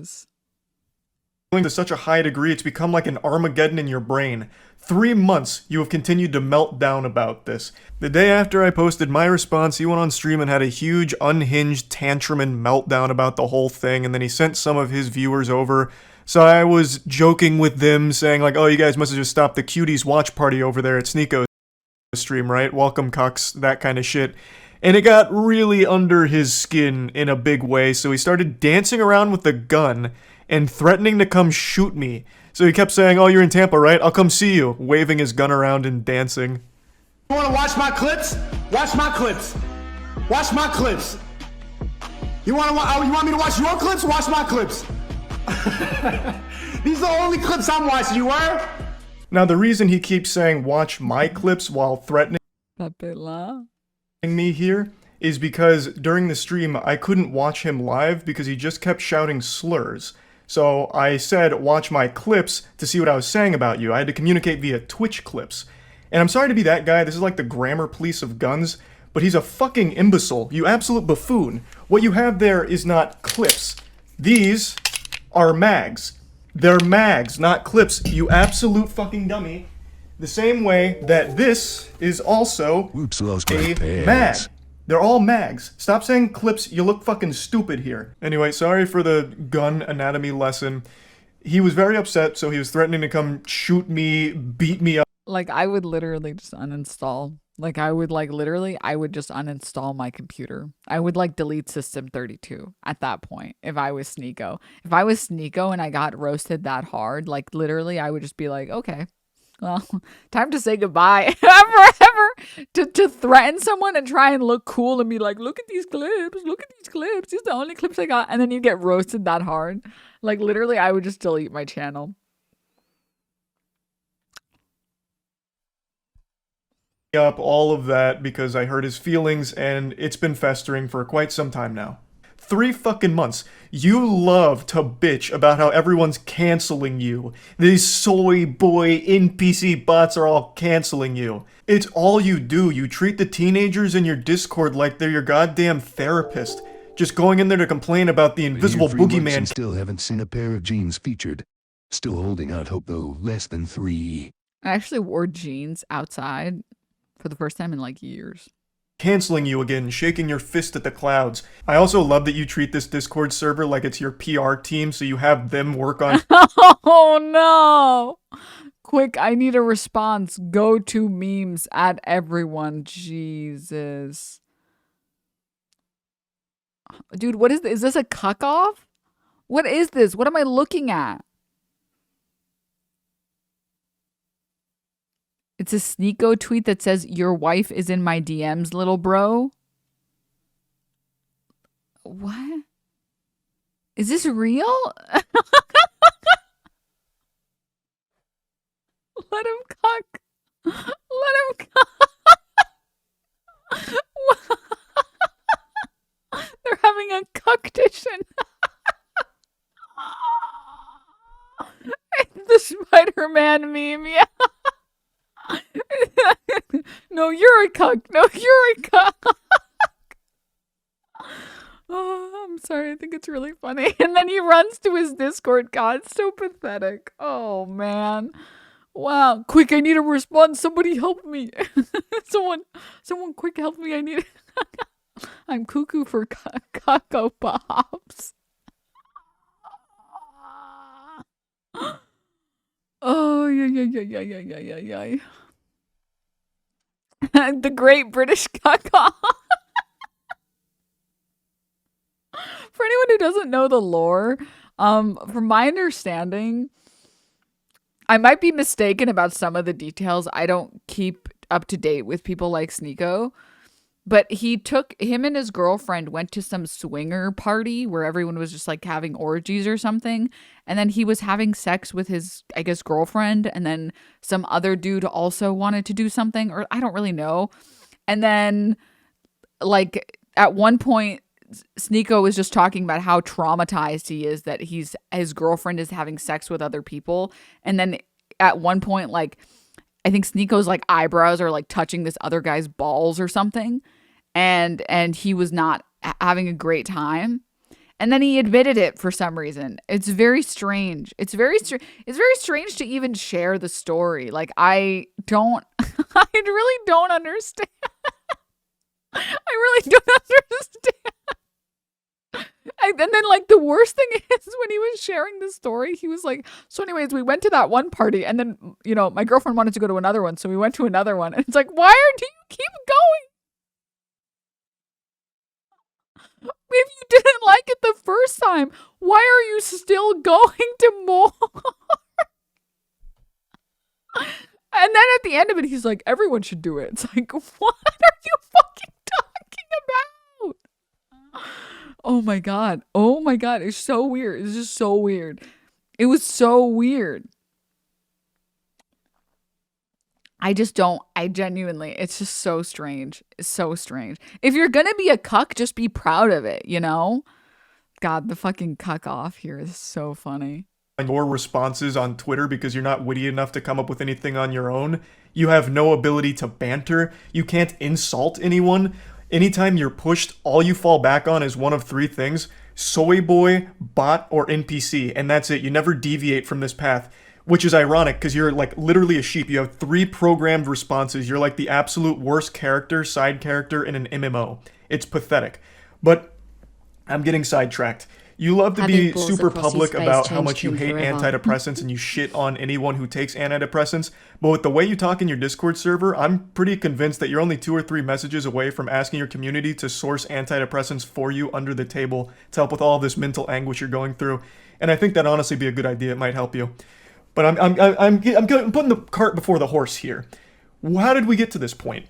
Jesus. To such a high degree, it's become like an Armageddon in your brain. 3 months you have continued to melt down about this. The day after I posted my response, he went on stream and had a huge unhinged tantrum and meltdown about the whole thing, and then he sent some of his viewers over. So I was joking with them, saying like, oh, you guys must have just stopped the cuties watch party over there at Sneako's stream, right? Welcome, cucks, that kind of shit. And it got really under his skin in a big way, so he started dancing around with the gun and threatening to come shoot me. So he kept saying, oh, you're in Tampa, right? I'll come see you, waving his gun around and dancing. You wanna watch my clips? Watch my clips. Watch my clips. You want me to watch your clips? Watch my clips. These are the only clips I'm watching, you were? Now, the reason he keeps saying watch my clips while threatening me here is because during the stream, I couldn't watch him live because he just kept shouting slurs. So I said, watch my clips to see what I was saying about you. I had to communicate via Twitch clips. And I'm sorry to be that guy, this is like the grammar police of guns, but he's a fucking imbecile, you absolute buffoon. What you have there is not clips. These are mags. They're mags, not clips, you absolute fucking dummy. The same way that this is also a mag. They're all mags. Stop saying clips, you look fucking stupid here. Anyway, sorry for the gun anatomy lesson. He was very upset, so he was threatening to come shoot me, beat me up. Like, I would literally just uninstall. Like, I would just uninstall my computer. I would, like, delete System 32 at that point if I was Sneako. If I was Sneako and I got roasted that hard, like, literally, I would just be like, okay. Well, time to say goodbye forever to threaten someone and try and look cool and be like, look at these clips, these are the only clips I got, and then you get roasted that hard. Like, literally, I would just delete my channel. Up all of that because I hurt his feelings, and it's been festering for quite some time now. 3 fucking months. You love to bitch about how everyone's canceling you. These soy boy NPC bots are all canceling you. It's all you do. You treat the teenagers in your Discord like they're your goddamn therapist. Just going in there to complain about the invisible boogeyman. Still haven't seen a pair of jeans featured. Still holding out hope though, less than 3. I actually wore jeans outside for the first time in like years. Canceling you again, shaking your fist at the clouds. I also love that you treat this Discord server like it's your PR team, so you have them work on. Oh no! Quick, I need a response. Go to memes at everyone. Jesus. Dude, what is this? Is this a cuck off? What is this? What am I looking at? It's a Sneako tweet that says, your wife is in my DMs, little bro. What? Is this real? Let him cuck. Let him cuck. They're having a cucktition. The Spider-Man meme, yeah. No, you're a cuck. No, you're a cuck. Oh, I'm sorry. I think it's really funny. And then he runs to his Discord. God, so pathetic. Oh, man. Wow. Quick, I need a response. Somebody help me. Someone quick help me. I need I'm cuckoo for Cocoa Pops. Oh, yeah. The Great British Cuck-Off. For anyone who doesn't know the lore, from my understanding, I might be mistaken about some of the details. I don't keep up to date with people like Sneako. But him and his girlfriend went to some swinger party where everyone was just like having orgies or something. And then he was having sex with his, I guess, girlfriend. And then some other dude also wanted to do something, or I don't really know. And then like at one point, Sneako was just talking about how traumatized he is that his girlfriend is having sex with other people. And then at one point, like, I think Sneako's like eyebrows are like touching this other guy's balls or something. And he was not having a great time. And then he admitted it for some reason. It's very strange. It's very strange to even share the story. Like, I don't, I really don't understand. I really don't understand. And then, like, the worst thing is when he was sharing the story, he was like, so anyways, we went to that one party, and then, you know, my girlfriend wanted to go to another one, so we went to another one. And it's like, why do you keep going? If you didn't like it the first time, why are you still going to more? And then at the end of it, he's like, everyone should do it. It's like, what are you fucking talking about? Oh my God. Oh my God. It's so weird. It's just so weird. It was so weird. I genuinely, it's just so strange. It's so strange. If you're going to be a cuck, just be proud of it, you know? God, the fucking cuck off here is so funny. Your responses on Twitter because you're not witty enough to come up with anything on your own. You have no ability to banter. You can't insult anyone. Anytime you're pushed, all you fall back on is one of three things: soy boy, bot, or NPC, and that's it. You never deviate from this path, which is ironic because you're like literally a sheep. You have 3 programmed responses. You're like the absolute worst character, side character in an MMO. It's pathetic. But I'm getting sidetracked. You love to be super public about how much you hate antidepressants and you shit on anyone who takes antidepressants, but with the way you talk in your Discord server, I'm pretty convinced that you're only 2 or 3 messages away from asking your community to source antidepressants for you under the table to help with all this mental anguish you're going through. And I think that'd honestly be a good idea. It might help you. But I'm putting the cart before the horse here. How did we get to this point?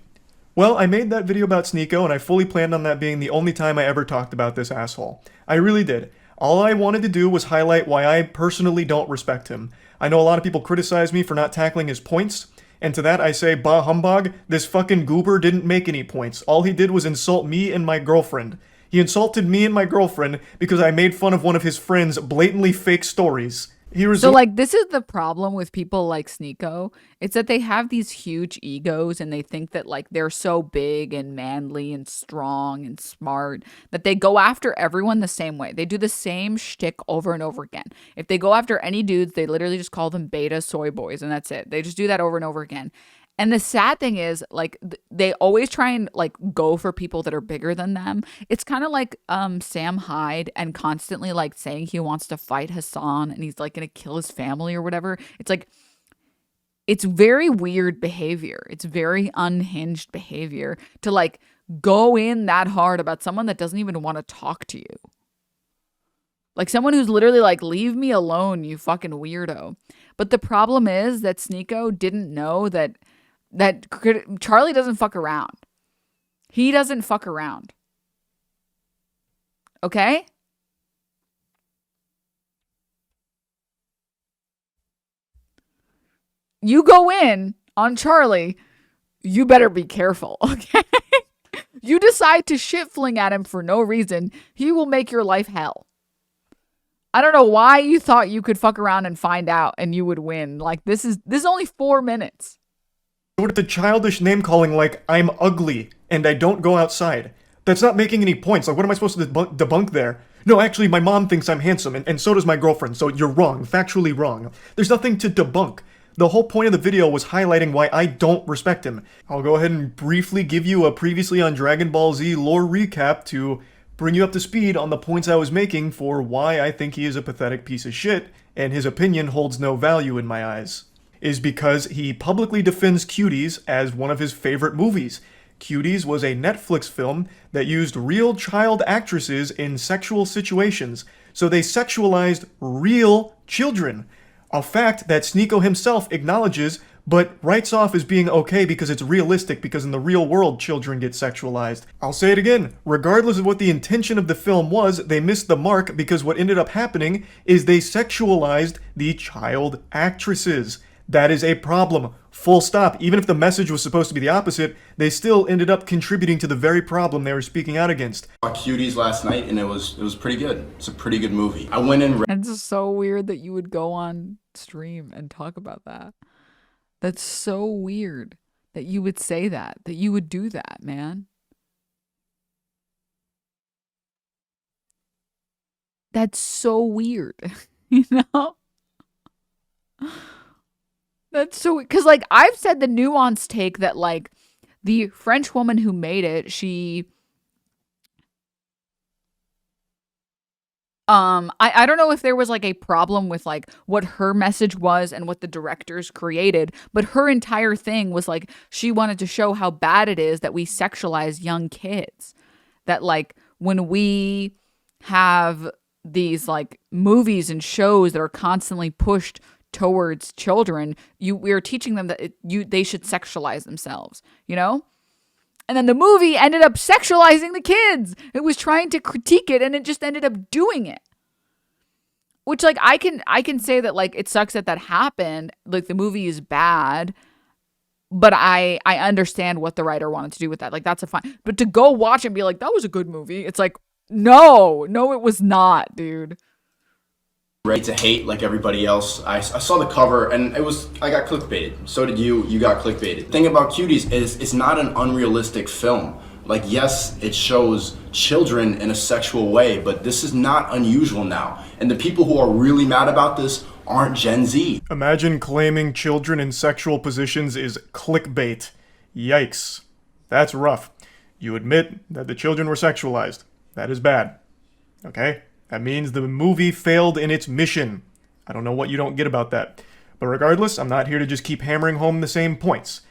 Well, I made that video about Sneako, and I fully planned on that being the only time I ever talked about this asshole. I really did. All I wanted to do was highlight why I personally don't respect him. I know a lot of people criticize me for not tackling his points, and to that I say, bah humbug, this fucking goober didn't make any points. All he did was insult me and my girlfriend. He insulted me and my girlfriend because I made fun of one of his friend's blatantly fake stories. So, like, this is the problem with people like Sneako. It's that they have these huge egos and they think that, like, they're so big and manly and strong and smart that they go after everyone the same way. They do the same shtick over and over again. If they go after any dudes, they literally just call them beta soy boys, and that's it. They just do that over and over again. And the sad thing is, like, they always try and, like, go for people that are bigger than them. It's kind of like Sam Hyde and constantly, like, saying he wants to fight Hassan and he's, like, going to kill his family or whatever. It's like, it's very weird behavior. It's very unhinged behavior to, like, go in that hard about someone that doesn't even want to talk to you. Like, someone who's literally like, leave me alone, you fucking weirdo. But the problem is that Sneako didn't know that Charlie doesn't fuck around. He doesn't fuck around. Okay? You go in on Charlie, you better be careful, okay? You decide to shit fling at him for no reason, he will make your life hell. I don't know why you thought you could fuck around and find out and you would win. Like, this is only 4 minutes. With the childish name calling like, I'm ugly and I don't go outside. That's not making any points. Like, what am I supposed to debunk there? No, actually, my mom thinks I'm handsome and so does my girlfriend, so you're wrong, factually wrong. There's nothing to debunk. The whole point of the video was highlighting why I don't respect him. I'll go ahead and briefly give you a previously on Dragon Ball Z lore recap to bring you up to speed on the points I was making for why I think he is a pathetic piece of shit, and his opinion holds no value in my eyes. Is because he publicly defends Cuties as one of his favorite movies. Cuties was a Netflix film that used real child actresses in sexual situations, so they sexualized real children. A fact that Sneako himself acknowledges, but writes off as being okay because it's realistic, because in the real world children get sexualized. I'll say it again, regardless of what the intention of the film was, they missed the mark because what ended up happening is they sexualized the child actresses. That is a problem. Full stop. Even if the message was supposed to be the opposite, they still ended up contributing to the very problem they were speaking out against. I saw Cuties last night and it was pretty good. It's a pretty good movie. I went in. It's just so weird that you would go on stream and talk about that. That's so weird that you would say that you would do that, man. That's so weird. You know? That's so, because like I've said the nuanced take that like the French woman who made it, she I don't know if there was like a problem with like what her message was and what the directors created, but her entire thing was like she wanted to show how bad it is that we sexualize young kids. That like when we have these like movies and shows that are constantly pushed towards children, we are teaching them that they should sexualize themselves, you know? And then the movie ended up sexualizing the kids. It was trying to critique it and it just ended up doing it. Which like I can say that like it sucks that happened. Like the movie is bad, but I understand what the writer wanted to do with that. Like that's a fine. But to go watch and be like that was a good movie. It's like no, it was not, dude. Ready to hate like everybody else. I saw the cover and I got clickbaited. So did you. You got clickbaited. The thing about Cuties is it's not an unrealistic film. Like, yes, it shows children in a sexual way, but this is not unusual now. And the people who are really mad about this aren't Gen Z. Imagine claiming children in sexual positions is clickbait. Yikes. That's rough. You admit that the children were sexualized. That is bad. Okay? That means the movie failed in its mission. I don't know what you don't get about that. But regardless, I'm not here to just keep hammering home the same points.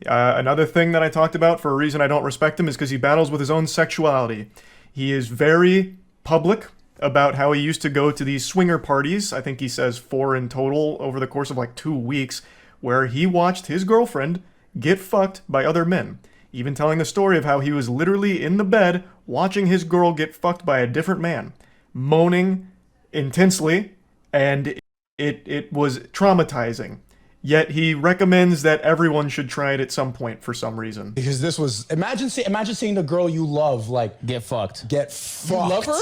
Another thing that I talked about for a reason I don't respect him is because he battles with his own sexuality. He is very public about how he used to go to these swinger parties. I think he says 4 in total over the course of like 2 weeks, where he watched his girlfriend get fucked by other men. Even telling the story of how he was literally in the bed watching his girl get fucked by a different man, moaning intensely, and it was traumatizing. Yet he recommends that everyone should try it at some point for some reason. Because this was imagine seeing the girl you love like Get fucked. You love her?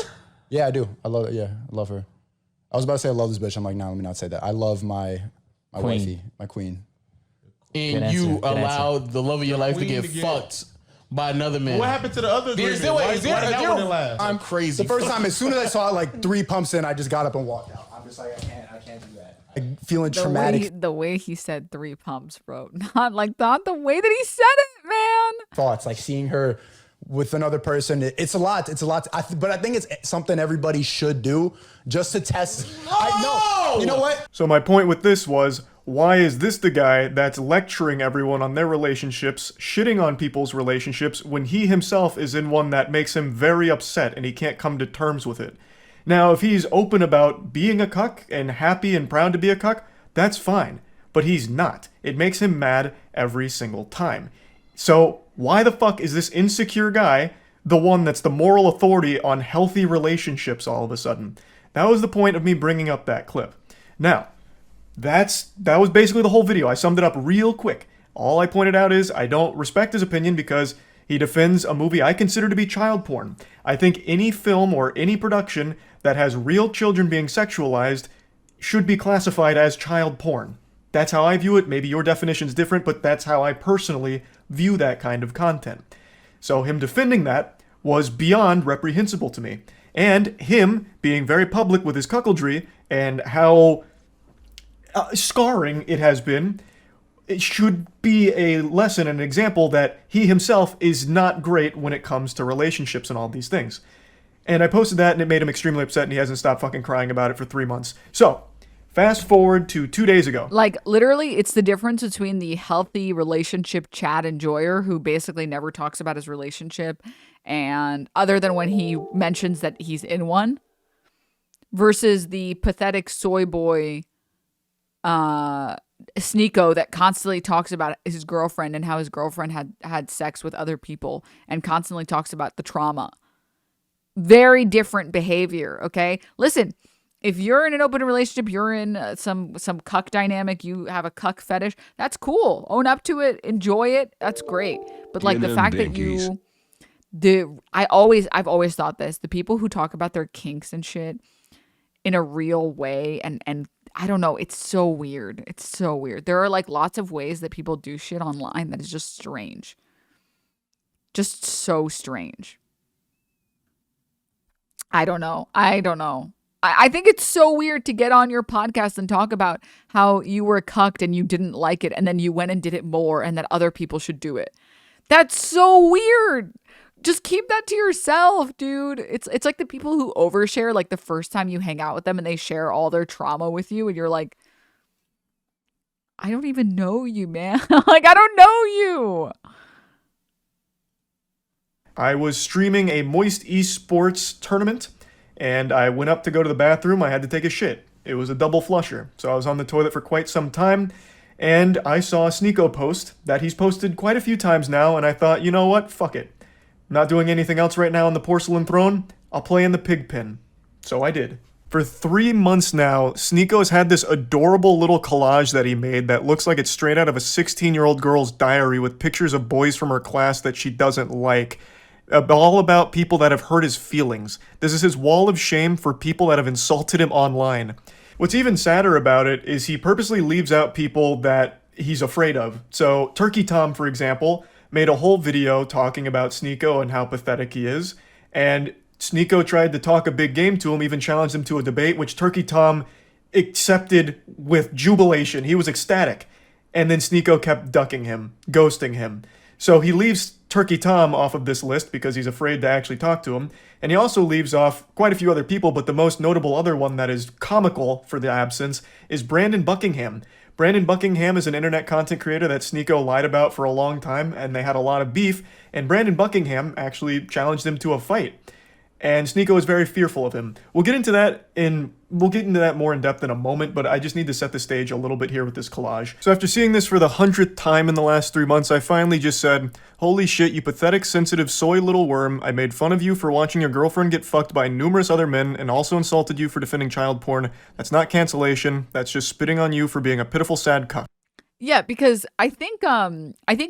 Yeah, I do. I love it. Yeah, I love her. I was about to say I love this bitch. I'm like, no, let me not say that. I love my Queen. wifey, my queen. And answer, you good answer. allowed the love of your life to Queen get to get- fucked by another man. What happened to the other agreement? Is there- Why is there- did is that there- one didn't last? I'm crazy. The first time, as soon as I saw it, like 3 pumps in, I just got up and walked out. I'm just like, I can't do that. I'm feeling traumatic The way he said 3 pumps, bro. Not the way that he said it, man. thoughts, like seeing her with another person. It's a lot. But I think it's something everybody should do just to test. I know. You know what? So my point with this was, why is this the guy that's lecturing everyone on their relationships, shitting on people's relationships, when he himself is in one that makes him very upset and he can't come to terms with it? Now, if he's open about being a cuck and happy and proud to be a cuck, that's fine. But he's not. It makes him mad every single time. So why the fuck is this insecure guy the one that's the moral authority on healthy relationships all of a sudden? That was the point of me bringing up that clip. Now, that was basically the whole video. I summed it up real quick. All I pointed out is I don't respect his opinion because he defends a movie I consider to be child porn. I think any film or any production that has real children being sexualized should be classified as child porn. That's how I view it. Maybe your definition's different, but that's how I personally view that kind of content. So him defending that was beyond reprehensible to me. And him being very public with his cuckoldry and how scarring it has been, it should be a lesson and an example that he himself is not great when it comes to relationships and all these things. And I posted that and it made him extremely upset and he hasn't stopped fucking crying about it for 3 months. So, fast forward to 2 days ago. Like, literally, it's the difference between the healthy relationship chat enjoyer who basically never talks about his relationship, and other than when he mentions that he's in one, versus the pathetic soy boy Sneako that constantly talks about his girlfriend and how his girlfriend had sex with other people and constantly talks about the trauma. Very different behavior, okay? Listen, if you're in an open relationship, you're in some cuck dynamic, you have a cuck fetish, that's cool. Own up to it, enjoy it, that's great. But like the fact that I've always thought this, the people who talk about their kinks and shit in a real way and I don't know, it's so weird. It's so weird. There are like lots of ways that people do shit online that is just strange. Just so strange. I don't know. I think it's so weird to get on your podcast and talk about how you were cucked and you didn't like it, and then you went and did it more, and that other people should do it. That's so weird. Just keep that to yourself, dude. It's like the people who overshare, like the first time you hang out with them and they share all their trauma with you, and you're like, I don't even know you, man. Like, I don't know you. I was streaming a Moist Esports tournament, and I went up to go to the bathroom. I had to take a shit. It was a double flusher, so I was on the toilet for quite some time, and I saw a Sneako post that he's posted quite a few times now, and I thought, you know what? Fuck it. I'm not doing anything else right now on the porcelain throne. I'll play in the pig pen. So I did. For 3 months now, Sneako has had this adorable little collage that he made that looks like it's straight out of a 16-year-old girl's diary with pictures of boys from her class that she doesn't like. All about people that have hurt his feelings. This is his wall of shame for people that have insulted him online. What's even sadder about it is he purposely leaves out people that he's afraid of. So Turkey Tom, for example, made a whole video talking about Sneako and how pathetic he is. And Sneako tried to talk a big game to him, even challenged him to a debate, which Turkey Tom accepted with jubilation. He was ecstatic. And then Sneako kept ducking him, ghosting him. So he leaves Turkey Tom off of this list because he's afraid to actually talk to him. And he also leaves off quite a few other people, but the most notable other one that is comical for the absence is Brandon Buckingham. Brandon Buckingham is an internet content creator that Sneako lied about for a long time, and they had a lot of beef, and Brandon Buckingham actually challenged him to a fight. And Sneako is very fearful of him. We'll get into that more in depth in a moment, but I just need to set the stage a little bit here with this collage. So after seeing this for the 100th time in the last 3 months, I finally just said, holy shit, you pathetic, sensitive, soy little worm. I made fun of you for watching your girlfriend get fucked by numerous other men and also insulted you for defending child porn. That's not cancellation. That's just spitting on you for being a pitiful, sad cuck. Yeah, because I think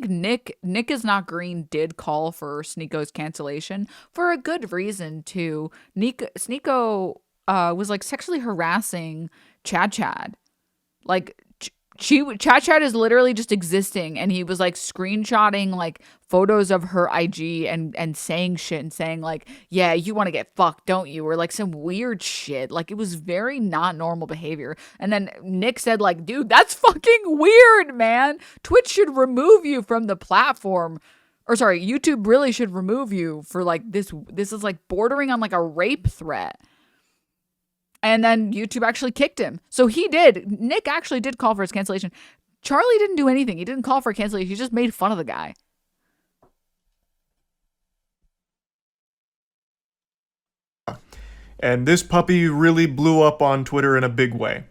Nick is not green did call for Sneako's cancellation for a good reason too. Sneako was like sexually harassing Chad. Like Chad is literally just existing, and he was like screenshotting like photos of her IG and saying shit and saying like, yeah, you want to get fucked, don't you? Or like some weird shit. Like, it was very not normal behavior. And then Nick said like, dude, that's fucking weird, man. Twitch should remove you from the platform. Or sorry, YouTube really should remove you for like this. This is like bordering on like a rape threat. And then YouTube actually kicked him. So he did. Nick actually did call for his cancellation. Charlie didn't do anything. He didn't call for a cancellation. He just made fun of the guy. And this puppy really blew up on Twitter in a big way.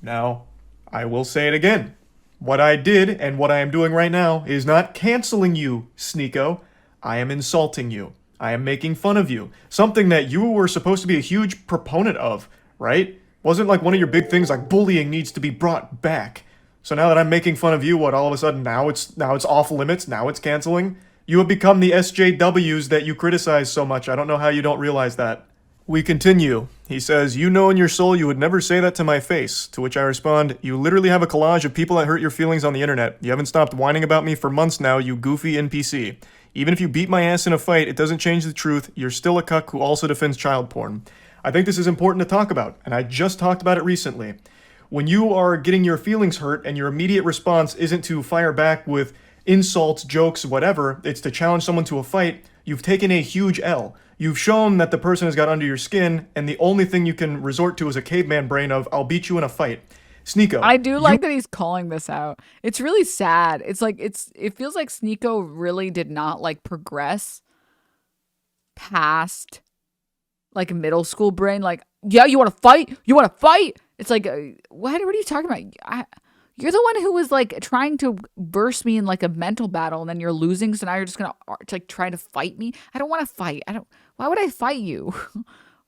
Now, I will say it again. What I did and what I am doing right now is not canceling you, Sneako. I am insulting you. I am making fun of you. Something that you were supposed to be a huge proponent of, right? Wasn't like one of your big things like bullying needs to be brought back. So now that I'm making fun of you, what, all of a sudden now it's off limits, now it's canceling? You have become the SJWs that you criticize so much. I don't know how you don't realize that. We continue. He says, you know in your soul you would never say that to my face. To which I respond, you literally have a collage of people that hurt your feelings on the internet. You haven't stopped whining about me for months now, you goofy NPC. Even if you beat my ass in a fight, it doesn't change the truth. You're still a cuck who also defends child porn. I think this is important to talk about, and I just talked about it recently. When you are getting your feelings hurt and your immediate response isn't to fire back with insults, jokes, whatever, it's to challenge someone to a fight, you've taken a huge L. You've shown that the person has got under your skin, and the only thing you can resort to is a caveman brain of, I'll beat you in a fight. Sneako. I do like that he's calling this out. It's really sad. It's like it feels like Sneako really did not like progress past like middle school brain. Like, yeah, you want to fight? You want to fight? It's like, what are you talking about? You're the one who was like trying to verse me in like a mental battle, and then you're losing. So now you're just gonna like try to fight me. I don't want to fight. Why would I fight you?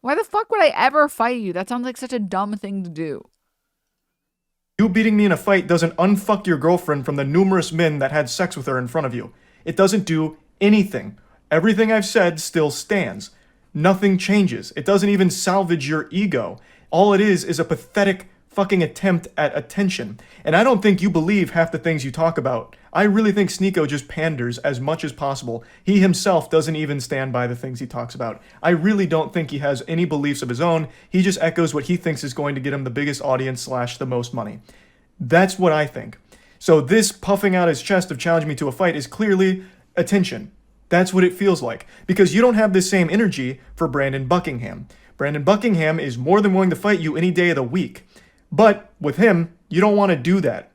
Why the fuck would I ever fight you? That sounds like such a dumb thing to do. You beating me in a fight doesn't unfuck your girlfriend from the numerous men that had sex with her in front of you. It doesn't do anything. Everything I've said still stands. Nothing changes. It doesn't even salvage your ego. All it is a pathetic fucking attempt at attention. And I don't think you believe half the things you talk about. I really think Sneako just panders as much as possible. He himself doesn't even stand by the things he talks about. I really don't think he has any beliefs of his own. He just echoes what he thinks is going to get him the biggest audience / the most money. That's what I think. So this puffing out his chest of challenging me to a fight is clearly attention. That's what it feels like. Because you don't have the same energy for Brandon Buckingham. Brandon Buckingham is more than willing to fight you any day of the week. But with him, you don't want to do that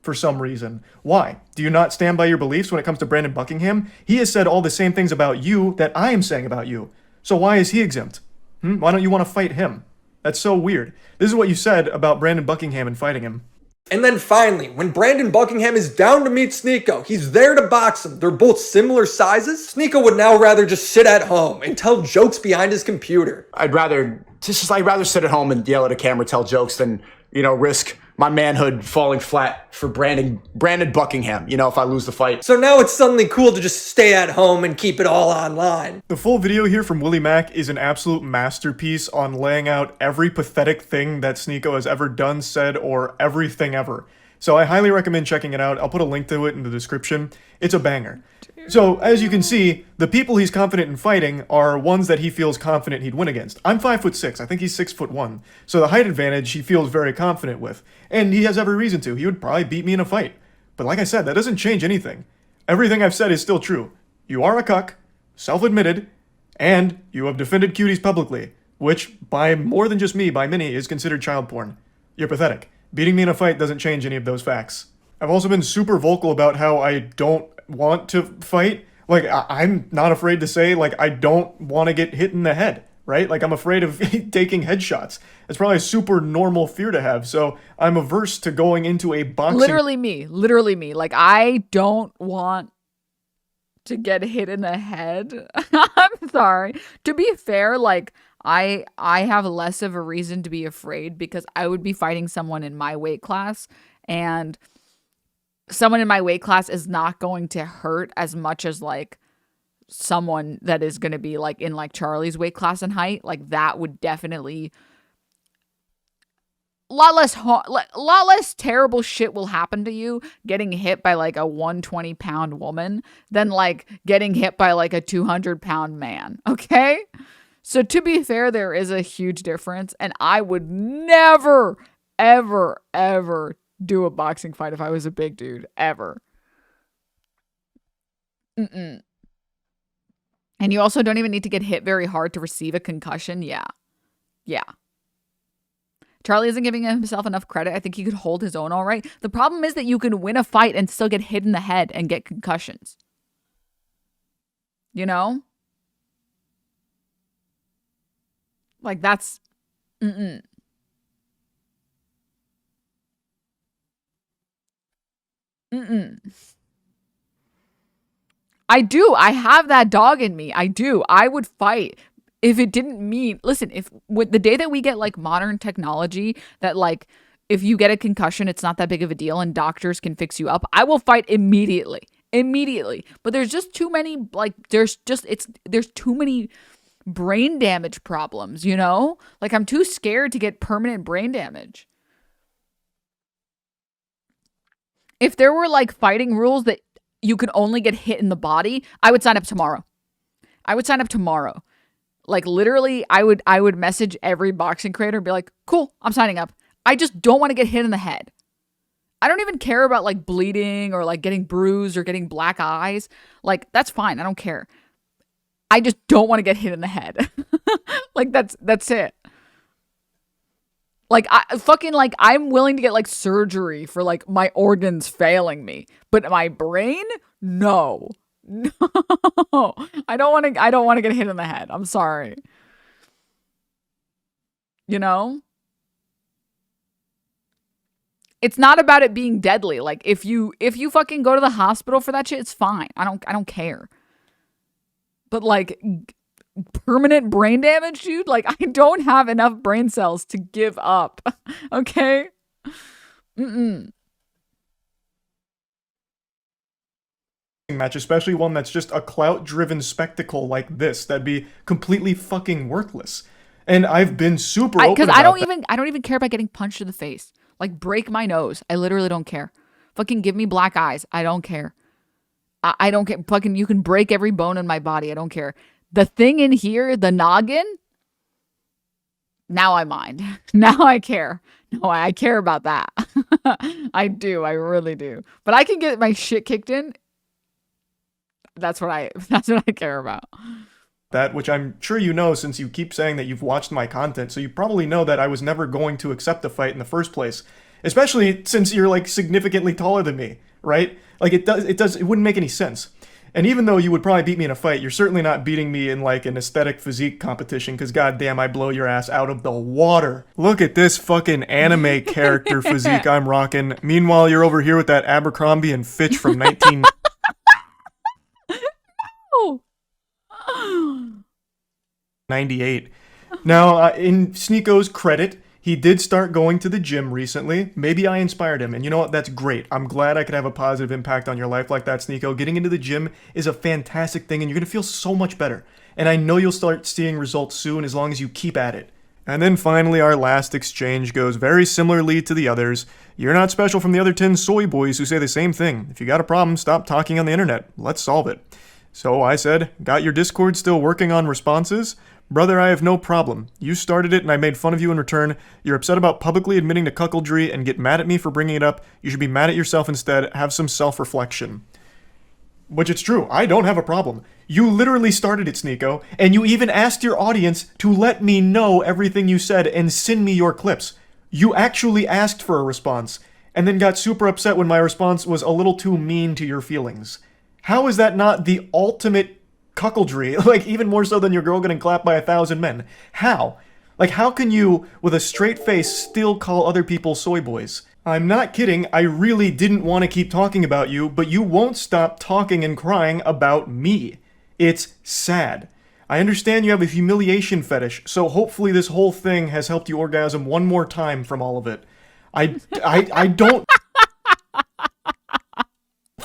for some reason. Why? Do you not stand by your beliefs when it comes to Brandon Buckingham? He has said all the same things about you that I am saying about you. So why is he exempt? Why don't you want to fight him? That's so weird. This is what you said about Brandon Buckingham and fighting him. And then finally, when Brandon Buckingham is down to meet Sneako, he's there to box him. They're both similar sizes. Sneako would now rather just sit at home and tell jokes behind his computer. I'd rather sit at home and yell at a camera, tell jokes than, risk my manhood falling flat for Brandon Buckingham, if I lose the fight. So now it's suddenly cool to just stay at home and keep it all online. The full video here from Willie Mack is an absolute masterpiece on laying out every pathetic thing that Sneako has ever done, said, or everything ever. So I highly recommend checking it out. I'll put a link to it in the description. It's a banger. So, as you can see, the people he's confident in fighting are ones that he feels confident he'd win against. I'm 5'6". I think he's 6'1". So the height advantage he feels very confident with. And he has every reason to. He would probably beat me in a fight. But like I said, that doesn't change anything. Everything I've said is still true. You are a cuck, self-admitted, and you have defended cuties publicly, which, by more than just me, by many, is considered child porn. You're pathetic. Beating me in a fight doesn't change any of those facts. I've also been super vocal about how I don't want to fight. Like, I'm not afraid to say, I don't want to get hit in the head, right? I'm afraid of taking headshots. It's probably a super normal fear to have, so I'm averse to going into a boxing... Literally me. I don't want to get hit in the head. I'm sorry. To be fair, I have less of a reason to be afraid because I would be fighting someone in my weight class, and someone in my weight class is not going to hurt as much as someone that is going to be in Charlie's weight class and height. That would definitely a lot less terrible shit will happen to you getting hit by a 120-pound woman than getting hit by a 200-pound man. Okay? So to be fair, there is a huge difference, and I would never, ever, ever do a boxing fight if I was a big dude, ever. And you also don't even need to get hit very hard to receive a concussion. Yeah. Charlie isn't giving himself enough credit. I think he could hold his own all right. The problem is that you can win a fight and still get hit in the head and get concussions. That's... I do. I have that dog in me. I do. I would fight if it didn't mean, listen, if with the day that we get modern technology that if you get a concussion, it's not that big of a deal and doctors can fix you up, I will fight immediately. But there's just too many, there's too many brain damage problems, I'm too scared to get permanent brain damage. If there were fighting rules that you could only get hit in the body, I would sign up tomorrow. Literally, I would message every boxing creator and be like, cool, I'm signing up. I just don't want to get hit in the head. I don't even care about bleeding or getting bruised or getting black eyes. That's fine. I don't care. I just don't want to get hit in the head. That's it. I'm willing to get surgery for my organs failing me, but my brain, no. I don't want to get hit in the head. I'm sorry. It's not about it being deadly. If you fucking go to the hospital for that shit, it's fine. I don't care. But permanent brain damage, dude, I don't have enough brain cells to give up. Okay? Match, especially one that's just a clout-driven spectacle like this, that'd be completely fucking worthless. And I've been super open because about I don't that. I don't even care about getting punched in the face. Like break my nose. I literally don't care. Fucking give me black eyes. I don't care. I don't care. Fucking you can break every bone in my body. I don't care. The thing in here, the noggin. Now I mind. Now I care. No, I care about that. I do. I really do. But I can get my shit kicked in. That's what I care about. That, which I'm sure you know since you keep saying that you've watched my content, so you probably know that I was never going to accept a fight in the first place. Especially since you're like significantly taller than me, right? Like it wouldn't make any sense. And even though you would probably beat me in a fight, you're certainly not beating me in like an aesthetic physique competition, because goddamn, I blow your ass out of the water. Look at this fucking anime character physique I'm rocking. Meanwhile, you're over here with that Abercrombie and Fitch from 1998. Now, in Sneako's credit, he did start going to the gym recently. Maybe I inspired him, and you know what? That's great. I'm glad I could have a positive impact on your life like that, Sneako. Getting into the gym is a fantastic thing, and you're going to feel so much better. And I know you'll start seeing results soon as long as you keep at it. And then finally, our last exchange goes very similarly to the others. You're not special from the other 10 soy boys who say the same thing. If you got a problem, stop talking on the internet. Let's solve it. So I said, got your Discord still working on responses? Brother, I have no problem. You started it and I made fun of you in return. You're upset about publicly admitting to cuckoldry and get mad at me for bringing it up. You should be mad at yourself instead. Have some self-reflection. Which it's true. I don't have a problem. You literally started it, Sneako, and you even asked your audience to let me know everything you said and send me your clips. You actually asked for a response, and then got super upset when my response was a little too mean to your feelings. How is that not the ultimate cuckoldry? Like, even more so than your girl getting clapped by 1,000 men. How? Like, how can you, with a straight face, still call other people soy boys? I'm not kidding, I really didn't want to keep talking about you, but you won't stop talking and crying about me. It's sad. I understand you have a humiliation fetish, so hopefully this whole thing has helped you orgasm one more time from all of it. I don't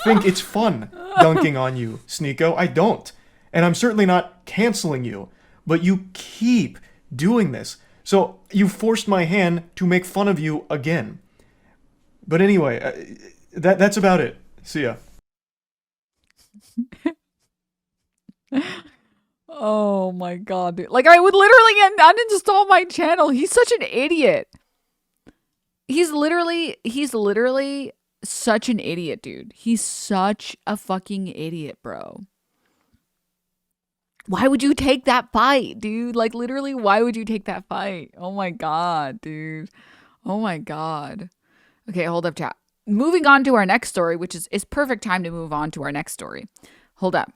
think it's fun dunking on you, Sneako. I don't. And I'm certainly not canceling you, but you keep doing this. So you forced my hand to make fun of you again. But anyway, that's about it. See ya. Oh my god, dude. Like, I would literally uninstall my channel. He's such an idiot. He's literally such an idiot, dude. He's such a fucking idiot, bro. Why would you take that fight, dude? Like, literally, why would you take that fight? Oh my god, dude. Oh my god. Okay, hold up, chat. Moving on to our next story, which is perfect time to move on to our next story. Hold up.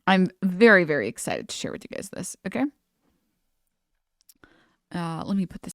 I'm very, very excited to share with you guys this, okay? Let me put this